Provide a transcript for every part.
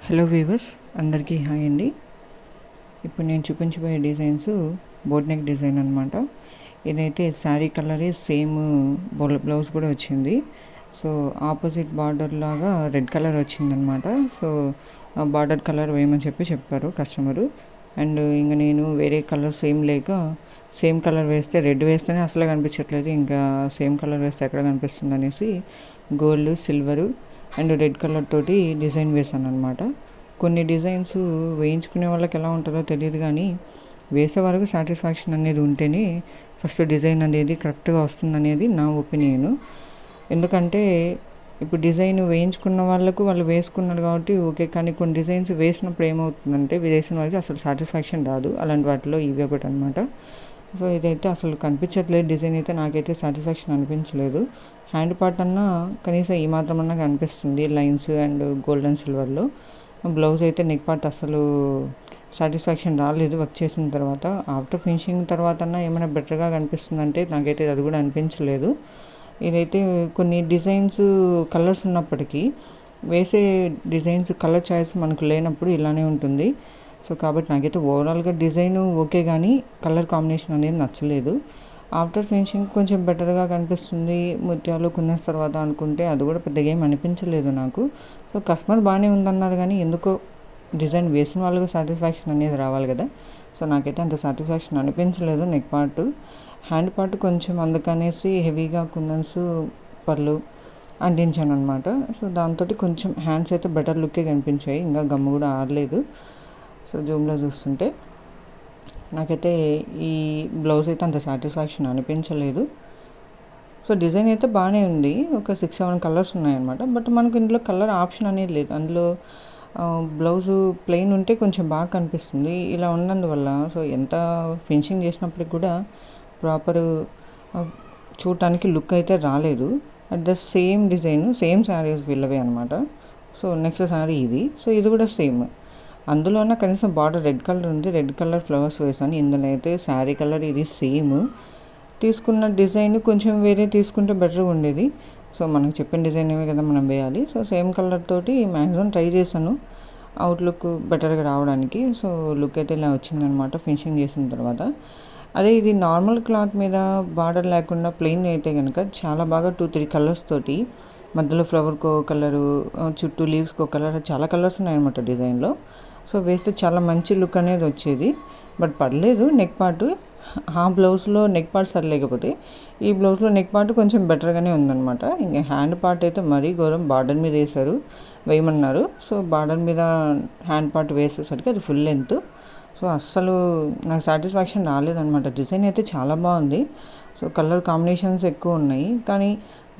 Hello weavers, అందరికీ hi అండి. ఇప్పుడు నేను చూపించబోయే డిజైన్స్ బోట్ నెక్ డిజైన్ అనమాట. ఇదైతే శారీ కలరే సేమ్ బ్లౌజ్ కూడా వచ్చింది. సో ఆపోజిట్ బార్డర్ లాగా రెడ్ కలర్ వచ్చిందనమాట. సో బార్డర్ కలర్ వేయమని చెప్పారు కస్టమరు. అండ్ ఇంకా నేను వేరే కలర్ సేమ్ కలర్ వేస్తే రెడ్ వేస్తేనే అసలే కనిపించట్లేదు, ఇంకా సేమ్ కలర్ వేస్తే ఎక్కడ కనిపిస్తుంది అనేసి gold, silver and red colour తోటి డిజైన్ వేసాను అనమాట. కొన్ని డిజైన్స్ వేయించుకునే వాళ్ళకి ఎలా ఉంటుందో తెలియదు, కానీ వేసే వరకు సాటిస్ఫాక్షన్ అనేది ఉంటేనే ఫస్ట్ డిజైన్ అనేది కరెక్ట్గా వస్తుంది అనేది నా ఒపీనియను. ఎందుకంటే ఇప్పుడు డిజైన్ వేయించుకున్న వాళ్ళు వేసుకున్నారు కాబట్టి ఓకే, కానీ కొన్ని డిజైన్స్ వేసినప్పుడు ఏమవుతుందంటే వేసిన వాళ్ళకి అసలు సాటిస్ఫాక్షన్ రాదు. అలాంటి వాటిలో ఇవి ఒకటి అనమాట. సో ఇదైతే అసలు కనిపించట్లేదు, డిజైన్ అయితే నాకైతే సాటిస్ఫాక్షన్ అనిపించలేదు. హ్యాండ్ పార్ట్ అన్నా కనీసం ఈ మాత్రం అన్నా కనిపిస్తుంది, లైన్స్ అండ్ గోల్డ్ అండ్ సిల్వర్లో. బ్లౌజ్ అయితే నెక్ పార్ట్ అసలు సాటిస్ఫాక్షన్ రాలేదు వర్క్ చేసిన తర్వాత. ఆఫ్టర్ ఫినిషింగ్ తర్వాత అన్నా ఏమైనా బెటర్గా కనిపిస్తుందంటే నాకైతే అది కూడా అనిపించలేదు. ఇదైతే కొన్ని డిజైన్స్ కలర్స్ ఉన్నప్పటికీ వేసే డిజైన్స్ కలర్ చాయిస్ మనకు లేనప్పుడు ఇలానే ఉంటుంది. సో కాబట్టి నాకైతే ఓవరాల్గా డిజైన్ ఓకే, కానీ కలర్ కాంబినేషన్ అనేది నచ్చలేదు. ఆఫ్టర్ ఫినిషింగ్ కొంచెం బెటర్గా కనిపిస్తుంది ముత్యాలు కున్న తర్వాత అనుకుంటే అది కూడా పెద్దగా ఏం అనిపించలేదు నాకు. సో కస్టమర్ బాగానే ఉందన్నారు, కానీ ఎందుకో డిజైన్ వేసిన వాళ్ళకి సాటిస్ఫాక్షన్ అనేది రావాలి కదా. సో నాకైతే అంత సాటిస్ఫాక్షన్ అనిపించలేదు. నెక్ పార్ట్, హ్యాండ్ పార్ట్ కొంచెం అందుకనేసి హెవీగా కుందన్స్ పళ్ళు అంటించాను అనమాట. సో దాంతో కొంచెం హ్యాండ్స్ అయితే బెటర్ లుక్కే కనిపించాయి, ఇంకా గమ్ము కూడా ఆడలేదు. సో జూమ్లో చూస్తుంటే నాకైతే ఈ బ్లౌజ్ అయితే అంత సాటిస్ఫాక్షన్ అనిపించలేదు. సో డిజైన్ అయితే బాగానే ఉంది, ఒక 6-7 కలర్స్ ఉన్నాయన్నమాట. బట్ మనకు ఇందులో కలర్ ఆప్షన్ అనేది లేదు. అందులో బ్లౌజు ప్లెయిన్ ఉంటే కొంచెం బాగా కనిపిస్తుంది. ఇలా ఉన్నందువల్ల సో ఎంత ఫినిషింగ్ చేసినప్పటికి కూడా ప్రాపర్ చూడటానికి లుక్ అయితే రాలేదు. At the same design same saris వీళ్ళవే అనమాట. సో నెక్స్ట్ శారీ ఇది. సో ఇది కూడా సేమ్, అందులోనే కనీసం బార్డర్ రెడ్ కలర్ ఉంది, రెడ్ కలర్ ఫ్లవర్స్ వేసాను. ఇందులో అయితే శారీ కలర్ ఇది సేమ్. తీసుకున్న డిజైన్ కొంచెం వేరే తీసుకుంటే బెటర్గా ఉండేది. సో మనకు చెప్పిన డిజైన్ ఏమే కదా మనం వేయాలి. సో సేమ్ కలర్ తోటి మ్యాక్సిమం ట్రై చేశాను అవుట్లుక్ బెటర్గా రావడానికి. సో లుక్ అయితే ఇలా వచ్చిందనమాట ఫినిషింగ్ చేసిన తర్వాత. అదే ఇది నార్మల్ క్లాత్ మీద బార్డర్ లేకుండా ప్లెయిన్ అయితే కనుక చాలా బాగా 2-3 కలర్స్ తోటి మధ్యలో ఫ్లవర్కో కలరు, చుట్టూ లీవ్స్కో కలర్, చాలా కలర్స్ ఉన్నాయన్నమాట డిజైన్లో. సో వేస్తే చాలా మంచి లుక్ అనేది వచ్చేది. బట్ పర్లేదు, నెక్ పార్ట్ ఆ బ్లౌజ్లో నెక్ పార్ట్ సరిలేకపోతే ఈ బ్లౌజ్లో నెక్ పార్ట్ కొంచెం బెటర్గానే ఉందన్నమాట. ఇంకా హ్యాండ్ పార్ట్ అయితే మరీ ఘోరం, బార్డర్ మీద వేయమన్నారు. సో బార్డర్ మీద హ్యాండ్ పార్ట్ వేసేసరికి అది ఫుల్ లెంత్. సో అస్సలు నాకు సాటిస్ఫాక్షన్ రాలేదన్నమాట. డిజైన్ అయితే చాలా బాగుంది. సో కలర్ కాంబినేషన్స్ ఎక్కువ ఉన్నాయి, కానీ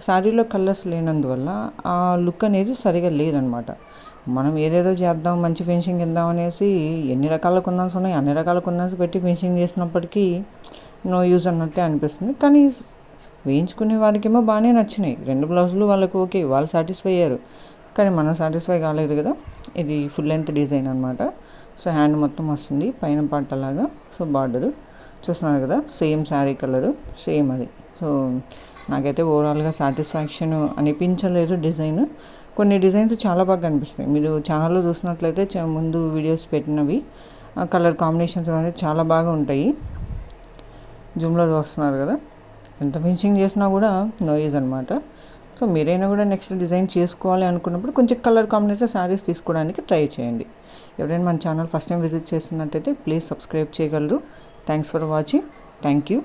శారీలో కలర్స్ లేనందువల్ల ఆ లుక్ అనేది సరిగా లేదనమాట. మనం ఏదేదో చేద్దాం, మంచి ఫినిషింగ్ ఇద్దాం అనేసి ఎన్ని రకాల కుందన్స్ ఉన్నాయి అన్ని రకాల కుందన్స్ పెట్టి ఫినిషింగ్ చేసినప్పటికీ నో యూజ్ అన్నట్టే అనిపిస్తుంది. కానీ వేయించుకునే వారికేమో బాగానే నచ్చినాయి 2 బ్లౌజులు, వాళ్ళకి ఓకే, వాళ్ళు సాటిస్ఫై అయ్యారు. కానీ మనం సాటిస్ఫై కాలేదు కదా. ఇది ఫుల్ లెంత్ డిజైన్ అనమాట. సో హ్యాండ్ మొత్తం వస్తుంది, పైన పార్ట్ అలాగా. సో బార్డరు చూస్తున్నారు కదా, సేమ్ శారీ కలరు సేమ్ అది. సో నాకైతే ఓవరాల్గా సాటిస్ఫాక్షన్ అనిపించలేదు డిజైన్. కొన్ని డిజైన్స్ చాలా బాగా కనిపిస్తాయి, మీరు ఛానల్లో చూసినట్లయితే ముందు వీడియోస్ పెట్టినవి కలర్ కాంబినేషన్స్ అనేది చాలా బాగా ఉంటాయి. జూమ్లో చూస్తున్నారు కదా, ఎంత ఫినిషింగ్ చేసినా కూడా నో యూజ్ అనమాట. సో మీరైనా కూడా నెక్స్ట్ డిజైన్ చేసుకోవాలి అనుకున్నప్పుడు కొంచెం కలర్ కాంబినేషన్ శారీస్ తీసుకోవడానికి ట్రై చేయండి. ఎవరైనా మన ఛానల్ ఫస్ట్ టైం విజిట్ చేస్తున్నట్టయితే ప్లీజ్ సబ్స్క్రైబ్ చేయగలరు. Thanks for watching. Thank you.